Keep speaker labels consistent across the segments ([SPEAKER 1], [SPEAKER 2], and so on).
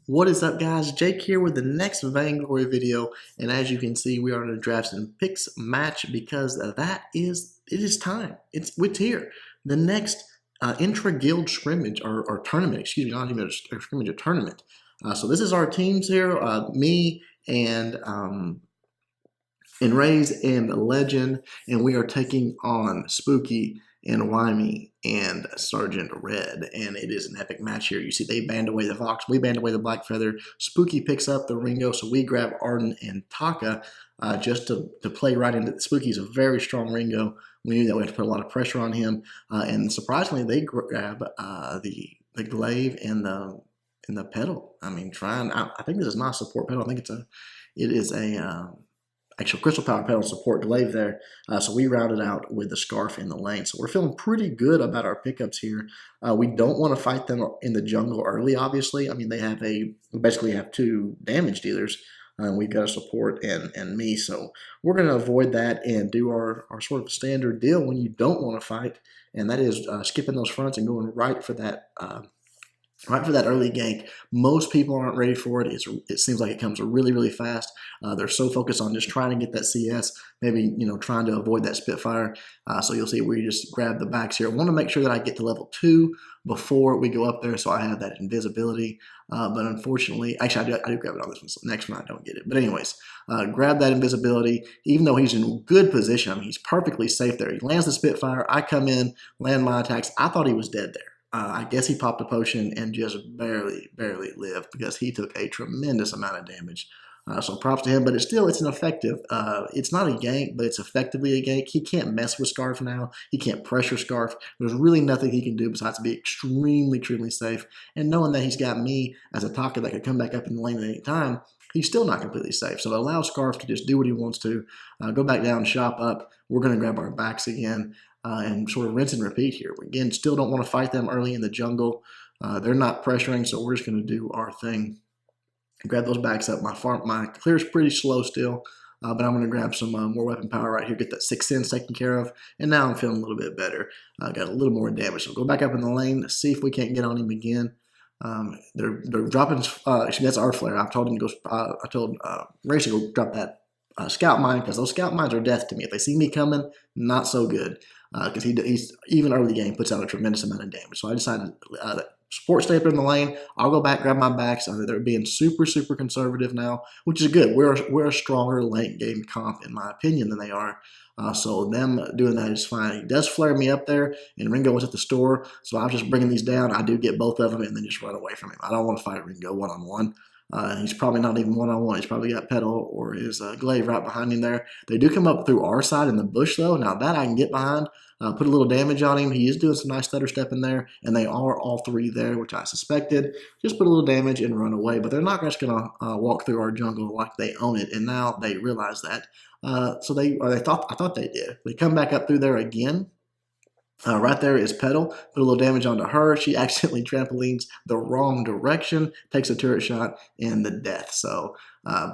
[SPEAKER 1] What is up, guys? Jake here with the next Vainglory video, and as you can see, we are in a drafts and picks match because it is time. It's here. The next intra-guild scrimmage or tournament, excuse me, not even a scrimmage, a tournament. So this is our teams here, me and Rays and Legend, and we are taking on Spooky and Wymie and Sergeant Red, and it is an epic match here. You see they banned away the Vox, we banned away the Black Feather. Spooky picks up the Ringo, so we grab Arden and Taka just to play right into it. Spooky's a very strong Ringo. We knew that we had to put a lot of pressure on him, and surprisingly they grab the glaive and the pedal. I mean, I think this is not a support pedal. I think it is a actual crystal power pedal support glaive there. So we rounded out with the scarf in the lane. So we're feeling pretty good about our pickups here. We don't want to fight them in the jungle early, obviously. I mean, they basically have two damage dealers. We've got a support and me. So we're going to avoid that and do our sort of standard deal when you don't want to fight. And that is skipping those fronts and going right for that early gank. Most people aren't ready for it. It seems like it comes really, really fast. They're so focused on just trying to get that CS, maybe, trying to avoid that Spitfire. So you'll see we just grab the backs here. I want to make sure that I get to level 2 before we go up there so I have that invisibility. But unfortunately, actually I do grab it on this one. So next one I don't get it. But anyways, grab that invisibility. Even though he's in good position, I mean, he's perfectly safe there. He lands the Spitfire. I come in, land my attacks. I thought he was dead there. I guess he popped a potion and just barely lived because he took a tremendous amount of damage. So props to him, but it's an effective. It's not a gank, but it's effectively a gank. He can't mess with Scarf now. He can't pressure Scarf. There's really nothing he can do besides be extremely safe. And knowing that he's got me as a Taka that could come back up in the lane at any time, he's still not completely safe. So it allows Scarf to just do what he wants to. Go back down, shop up. We're going to grab our backs again. And sort of rinse and repeat here. We, again, still don't want to fight them early in the jungle. They're not pressuring, so we're just going to do our thing. Grab those backs up. My clear's pretty slow still, but I'm going to grab some more weapon power right here, get that 6 sins taken care of, and now I'm feeling a little bit better. Got a little more damage, so go back up in the lane, see if we can't get on him again. They're dropping. Actually, that's our flare. I told him to go. I told Race to go drop that scout mine because those scout mines are death to me. If they see me coming, not so good. Because he's even early game puts out a tremendous amount of damage. So I decided support stay up in the lane. I'll go back, grab my backs. They're being super conservative now, which is good. We're a stronger late game comp in my opinion than they are. So them doing that is fine. He does flare me up there, and Ringo was at the store, so I'm just bringing these down. I do get both of them and then just run away from him. I don't want to fight Ringo one-on-one. He's probably not even one-on-one. He's probably got pedal or his glaive right behind him there. They do come up through our side in the bush, though. Now that I can get behind, put a little damage on him. He is doing some nice stutter step in there, and they are all three there, which I suspected. Just put a little damage and run away, but they're not just going to walk through our jungle like they own it, and now they realize that. I thought they did. They come back up through there again. Right there is Pedal. Put a little damage onto her. She accidentally trampolines the wrong direction, takes a turret shot, and the death. So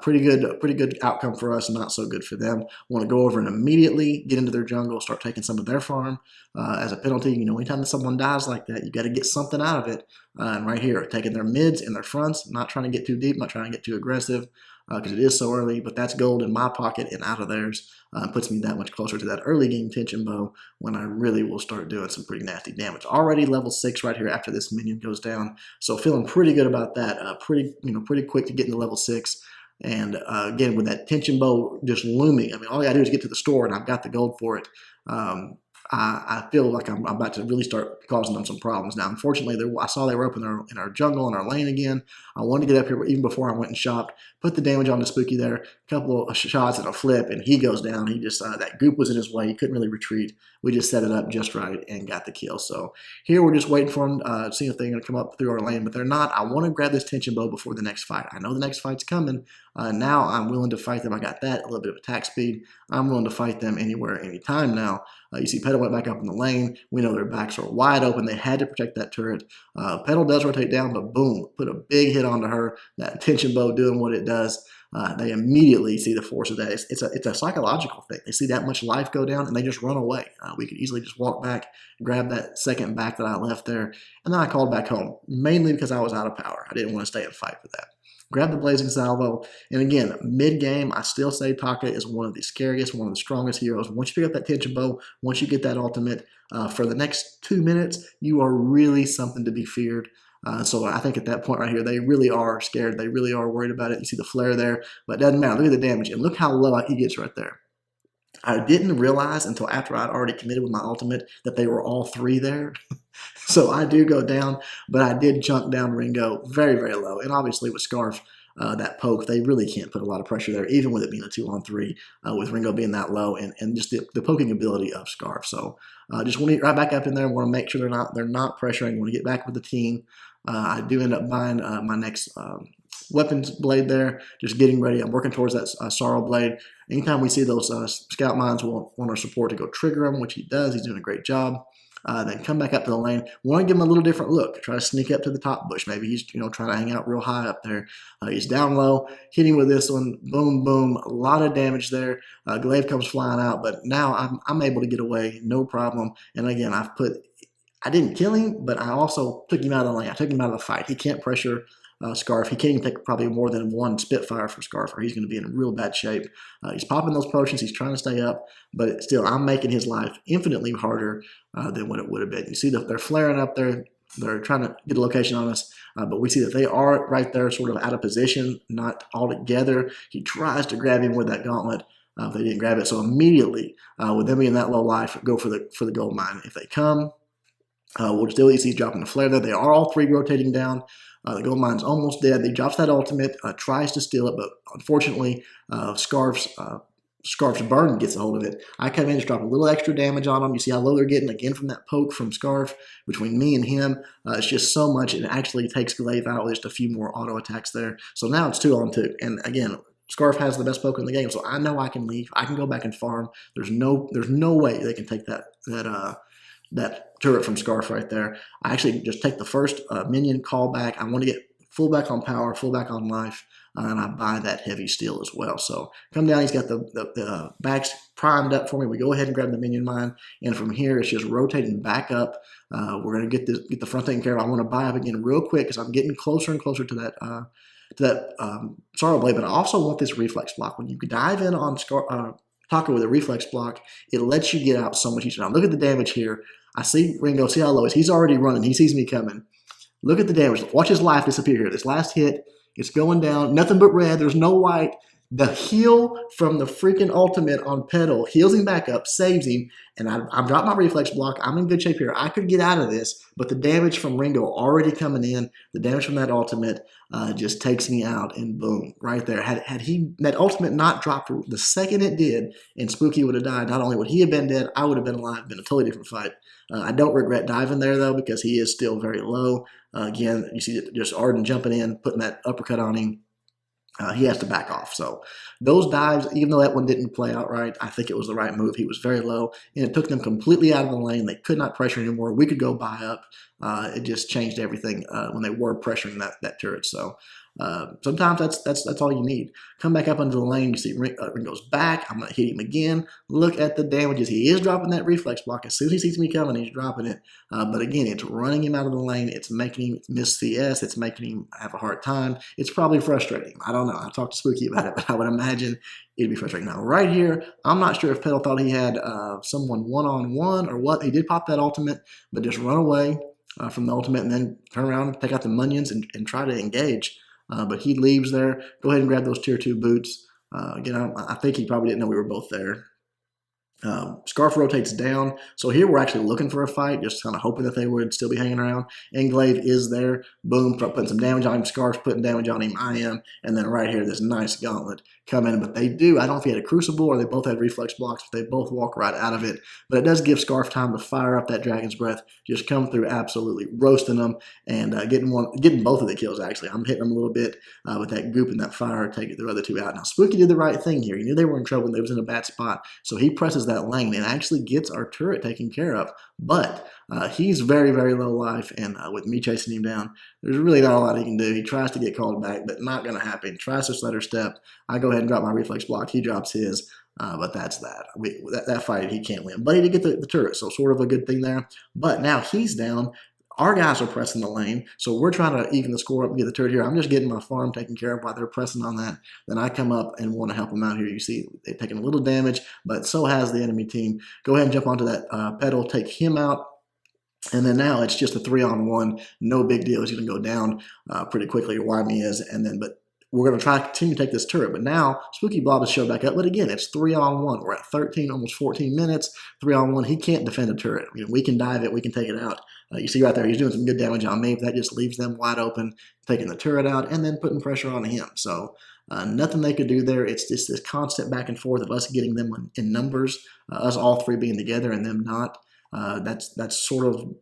[SPEAKER 1] pretty good outcome for us, not so good for them. Want to go over and immediately get into their jungle, start taking some of their farm as a penalty. Anytime someone dies like that, you got to get something out of it. And right here, taking their mids and their fronts, not trying to get too deep, not trying to get too aggressive. Because it is so early, but that's gold in my pocket and out of theirs. Puts me that much closer to that early game tension bow when I really will start doing some pretty nasty damage. Already level 6 right here after this minion goes down, so feeling pretty good about that. Pretty quick to get into level 6. And again, with that tension bow just looming, I mean, all I gotta do is get to the store and I've got the gold for it. I feel like I'm about to really start causing them some problems. Now, unfortunately, I saw they were up in our jungle, in our lane again. I wanted to get up here even before I went and shopped. Put the damage on the Spooky there. A couple of shots and a flip, and he goes down. He just, that goop was in his way. He couldn't really retreat. We just set it up just right and got the kill. So here we're just waiting for them, seeing if they're going to come up through our lane, but they're not. I want to grab this tension bow before the next fight. I know the next fight's coming. Now I'm willing to fight them. I got that, a little bit of attack speed. I'm willing to fight them anywhere, anytime now. You see Petal went back up in the lane. We know their backs are wide open. They had to protect that turret. Petal does rotate down, but boom, put a big hit onto her. That tension bow doing what it does. They immediately see the force of that. It's a psychological thing. They see that much life go down, and they just run away. We could easily just walk back, grab that second back that I left there, and then I called back home, mainly because I was out of power. I didn't want to stay and fight for that. Grab the Blazing Salvo, and again, mid-game, I still say Taka is one of the scariest, one of the strongest heroes. Once you pick up that tension bow, once you get that ultimate, for the next 2 minutes, you are really something to be feared. So I think at that point right here, they really are scared. They really are worried about it. You see the flare there, but it doesn't matter. Look at the damage, and look how low he gets right there. I didn't realize until after I'd already committed with my ultimate that they were all three there. So I do go down, but I did chunk down Ringo very, very low. And obviously with Scarf, that poke, they really can't put a lot of pressure there, even with it being a 2-on-3, with Ringo being that low and just the poking ability of Scarf. So just want to get right back up in there. Want to make sure they're not pressuring. Want to get back with the team. I do end up buying my next weapons blade there, just getting ready. I'm working towards that Sorrow blade. Anytime we see those scout mines, we'll want our support to go trigger them, which he does. He's doing a great job. Then come back up to the lane. Want to give him a little different look. Try to sneak up to the top bush. Maybe he's trying to hang out real high up there. He's down low. Hitting with this one. Boom, boom. A lot of damage there. Glaive comes flying out, but now I'm able to get away. No problem. And again, I didn't kill him, but I also took him out of the lane. I took him out of the fight. He can't pressure Scarf. He can't even take probably more than one Spitfire for Scarf, or he's going to be in real bad shape. He's popping those potions. He's trying to stay up, but still, I'm making his life infinitely harder than what it would have been. You see that they're flaring up there. They're trying to get a location on us, but we see that they are right there, sort of out of position, not all together. He tries to grab him with that gauntlet. They didn't grab it, so immediately, with them being that low life, go for the gold mine. If they come, we'll still see dropping the flare there. They are all three rotating down. The gold mine's almost dead. He drops that ultimate, tries to steal it, but unfortunately, Scarf's burn gets a hold of it. I come in, just drop a little extra damage on them. You see how low they're getting again from that poke from Scarf. Between me and him, it's just so much. It actually takes Glaive out with just a few more auto attacks there. So now it's 2-on-2. And again, Scarf has the best poke in the game, so I know I can leave. I can go back and farm. There's no way they can take that turret from Scarf right there. I actually just take the first minion call back. I want to get full back on power, full back on life, and I buy that heavy steel as well. So come down, he's got the backs primed up for me. We go ahead and grab the minion mine, and from here it's just rotating back up. We're going to get the front taken care of. I want to buy up again real quick because I'm getting closer and closer to that Sorrow Blade, but I also want this reflex block. When you dive in on Taka with a reflex block, it lets you get out so much easier. Now look at the damage here. I see Ringo, see how low he is. He's already running. He sees me coming. Look at the damage. Watch his life disappear here. This last hit, it's going down. Nothing but red. There's no white. The heal from the freaking ultimate on Petal heals him back up, saves him, and I've dropped my reflex block. I'm in good shape here. I could get out of this, but the damage from Ringo already coming in, the damage from that ultimate just takes me out, and boom, right there. Had that ultimate not dropped the second it did, and Spooky would have died, not only would he have been dead, I would have been alive. Been a totally different fight. I don't regret diving there, though, because he is still very low. Again, you see just Arden jumping in, putting that uppercut on him. He has to back off. So those dives, even though that one didn't play out right, I think it was the right move. He was very low, and it took them completely out of the lane. They could not pressure anymore. We could go buy up. It just changed everything when they were pressuring that turret. So sometimes that's all you need. Come back up into the lane. You see Ringo's back. I'm going to hit him again. Look at the damages. He is dropping that reflex block. As soon as he sees me coming, he's dropping it. But again, it's running him out of the lane. It's making him miss CS. It's making him have a hard time. It's probably frustrating. I don't know. I talked to Spooky about it, but I would imagine it'd be frustrating. Now, right here, I'm not sure if Petal thought he had someone one-on-one or what. He did pop that ultimate, but just run away from the ultimate and then turn around and take out the minions and try to engage. But he leaves there. Go ahead and grab those tier 2 boots. Again, I think he probably didn't know we were both there. Scarf rotates down. So here we're actually looking for a fight, just kind of hoping that they would still be hanging around. And Glaive is there. Boom, putting some damage on him. Scarf's putting damage on him. I am. And then right here, this nice gauntlet come in, but they do. I don't know if he had a crucible or they both had reflex blocks, but they both walk right out of it. But it does give Scarf time to fire up that Dragon's Breath, just come through absolutely roasting them and getting both of the kills, actually. I'm hitting them a little bit with that goop and that fire, taking the other two out. Now, Spooky did the right thing here. He knew they were in trouble and they was in a bad spot, so he presses that lane and actually gets our turret taken care of. But he's very, very low life, and with me chasing him down, there's really not a lot he can do. He tries to get called back, but not going to happen. Tries to stutter step. I go ahead and drop my reflex block. He drops his, but that's that. That fight he can't win. But he did get the turret, so sort of a good thing there. But now he's down. Our guys are pressing the lane, so we're trying to even the score up and get the turret here. I'm just getting my farm taken care of while they're pressing on that. Then I come up and want to help them out here. You see they're taking a little damage, but so has the enemy team. Go ahead and jump onto that pedal, take him out. And then now it's just a 3-on-1. No big deal. He's going to go down pretty quickly. Wymie is, but we're going to try to continue to take this turret. But now Spooky Blob has showed back up. But again, it's 3-on-1. We're at 13, almost 14 minutes. 3-on-1. He can't defend a turret. I mean, we can dive it. We can take it out. You see right there, he's doing some good damage on me. But that just leaves them wide open, taking the turret out and then putting pressure on him. So nothing they could do there. It's just this constant back and forth of us getting them in numbers, us all three being together and them not. That's sort of,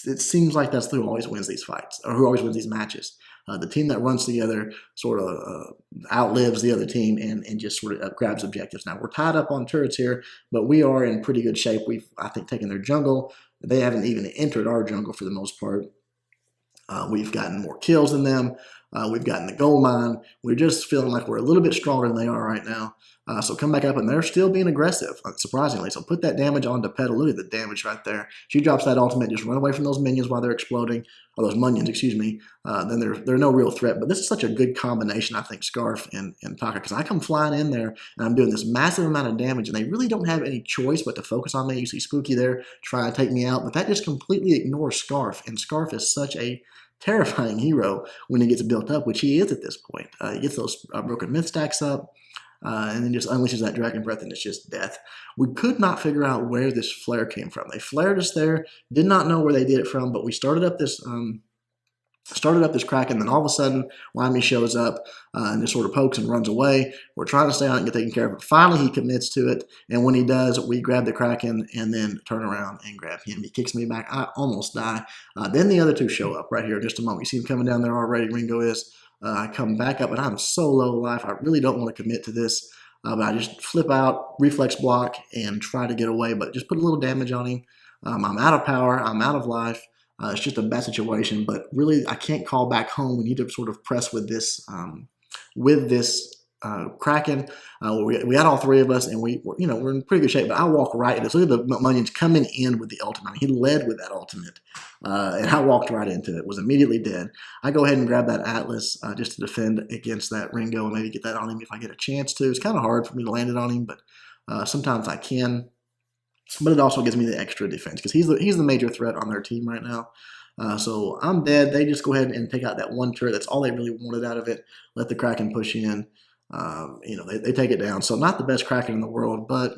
[SPEAKER 1] it seems like that's who always wins these fights, or who always wins these matches. The team that runs together sort of outlives the other team and just sort of grabs objectives. Now, we're tied up on turrets here, but we are in pretty good shape. We've, I think, taken their jungle. They haven't even entered our jungle for the most part. We've gotten more kills than them. We've gotten the gold mine. We're just feeling like we're a little bit stronger than they are right now. So come back up, and they're still being aggressive, surprisingly. So put that damage onto Petal. Look at the damage right there. She drops that ultimate. Just run away from those minions while they're exploding, or those munions, excuse me. Then they're no real threat. But this is such a good combination, I think, Scarf and Taka, because I come flying in there, and I'm doing this massive amount of damage, and they really don't have any choice but to focus on me. You see Spooky there trying to take me out, but that just completely ignores Scarf, and Scarf is such a terrifying hero when he gets built up, which he is at this point. He gets those broken myth stacks up, and then just unleashes that Dragon Breath, and it's just death. We could not figure out where this flare came from. They flared us there, did not know where they did it from, but we started up this Kraken, and then all of a sudden, Wymie shows up and just sort of pokes and runs away. We're trying to stay on it and get taken care of, but finally he commits to it, and when he does, we grab the Kraken and then turn around and grab him. He kicks me back. I almost die. Then the other two show up right here in just a moment. You see him coming down there already. Ringo is. I come back up, and I'm so low life. I really don't want to commit to this, but I just flip out, reflex block, and try to get away, but just put a little damage on him. I'm out of power. I'm out of life. It's just a bad situation, but really I can't call back home. We need to sort of press with this Kraken. We had all three of us, and we're in pretty good shape. But I walk right into this. Look at the Munions coming in with the ultimate. I mean, he led with that ultimate, and I walked right into it. Was immediately dead. I go ahead and grab that Atlas just to defend against that Ringo and maybe get that on him if I get a chance to. It's kind of hard for me to land it on him, but sometimes I can. But it also gives me the extra defense because he's the major threat on their team right now. So I'm dead. They just go ahead and take out that one turret. That's all they really wanted out of it. Let the Kraken push in. They take it down. So not the best Kraken in the world, but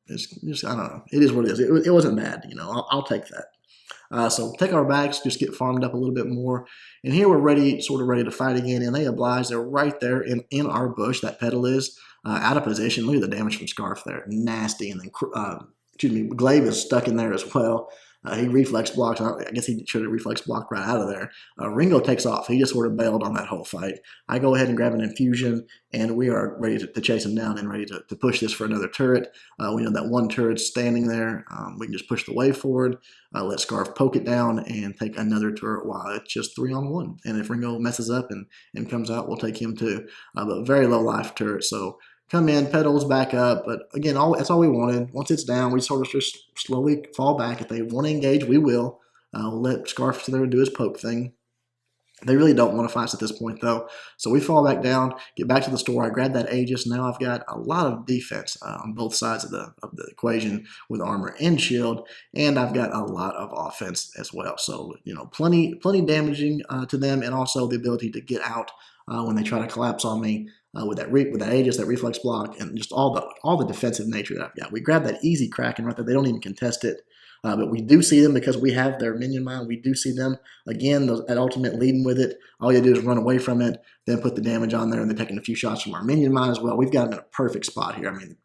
[SPEAKER 1] it's just, I don't know. It is what it is. It wasn't bad. I'll take that. So take our backs, just get farmed up a little bit more. And here we're sort of ready to fight again. And they oblige. They're right there in our bush. That Petal is out of position. Look at the damage from Scarf there. Nasty. And then Glaive is stuck in there as well. He reflex blocks. I guess he should have reflex blocked right out of there. Ringo takes off. He just sort of bailed on that whole fight. I go ahead and grab an infusion, and we are ready to chase him down and ready to push this for another turret. We know that one turret's standing there. We can just push the wave forward, let Scarf poke it down, and take another turret while it's just 3-on-1. And if Ringo messes up and comes out, we'll take him too. But very low life turret, so come in, Petals back up, but again, that's all we wanted. Once it's down, we sort of just slowly fall back. If they want to engage, we will. We'll let Scarf sit there and do his poke thing. They really don't want to fight us at this point, though. So we fall back down, get back to the store. I grab that Aegis. Now I've got a lot of defense on both sides of the equation with armor and shield, and I've got a lot of offense as well. So plenty damaging to them, and also the ability to get out when they try to collapse on me. With that Aegis, that reflex block, and just all the defensive nature that I've got. We grab that easy Kraken right there. They don't even contest it. But we do see them because we have their minion mine. We do see them again at ultimate leading with it. All you do is run away from it, then put the damage on there, and they're taking a few shots from our minion mine as well. We've got them in a perfect spot here. I mean,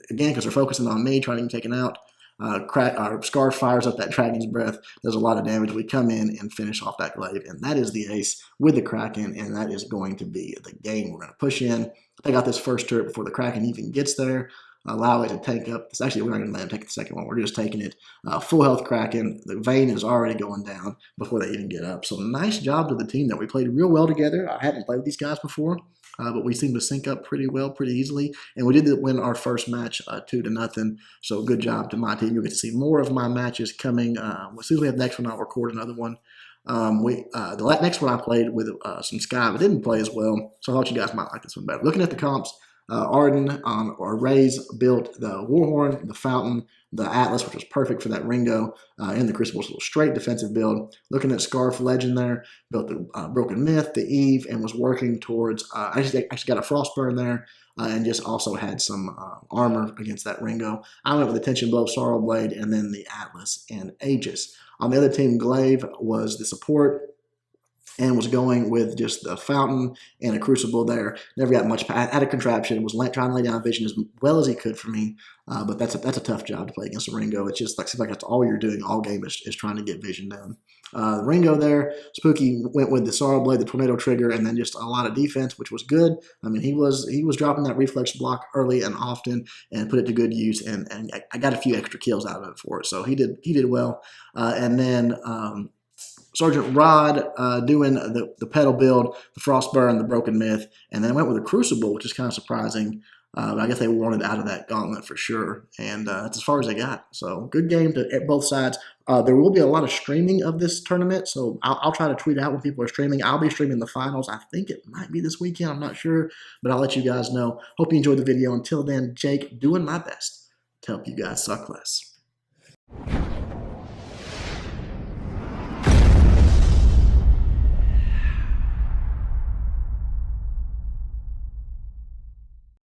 [SPEAKER 1] again, because they're focusing on me, trying to get taken out. Our Scarf fires up that Dragon's Breath, does a lot of damage. We come in and finish off that glaive, and that is the ace with the Kraken, and that is going to be the game. We're going to push in, take out this first turret before the Kraken even gets there, allow it to take up. Actually, we're not going to let him take the second one. We're just taking it. Full health Kraken. The Vayne is already going down before they even get up. So nice job to the team that we played real well together. I hadn't played with these guys before. But we seem to sync up pretty well, pretty easily. And we did win our first match 2-0. So good job to my team. You'll get to see more of my matches coming. As soon as we have the next one, I'll record another one. The next one I played with some Sky, but didn't play as well. So I thought you guys might like this one better. Looking at the comps, Arden or Rays built the Warhorn, the Fountain, the Atlas, which was perfect for that Ringo, and the Crucible, so straight defensive build. Looking at Scarf Legend there, built the Broken Myth, the Eve, and was working towards, actually got a Frostburn there, and just also had some armor against that Ringo. I went with the Tension Blow, Sorrow Blade, and then the Atlas and Aegis. On the other team, Glaive was the support, and was going with just the Fountain and a Crucible there. Never got much. Had a contraption. Was trying to lay down vision as well as he could for me. But that's a tough job to play against a Ringo. It's just seems like that's all you're doing all game is trying to get vision down. The Ringo there, Spooky went with the Sorrow Blade, the Tornado Trigger, and then just a lot of defense, which was good. I mean, he was dropping that reflex block early and often and put it to good use. And I got a few extra kills out of it for it. So he did well. And then Sergeant Rod doing the pedal build, the Frostburn, the Broken Myth, and then went with a Crucible, which is kind of surprising. I guess they wanted out of that gauntlet for sure, and that's as far as they got. So good game at both sides. There will be a lot of streaming of this tournament, so I'll try to tweet out when people are streaming. I'll be streaming the finals. I think it might be this weekend. I'm not sure, but I'll let you guys know. Hope you enjoyed the video. Until then, Jake, doing my best to help you guys suck less.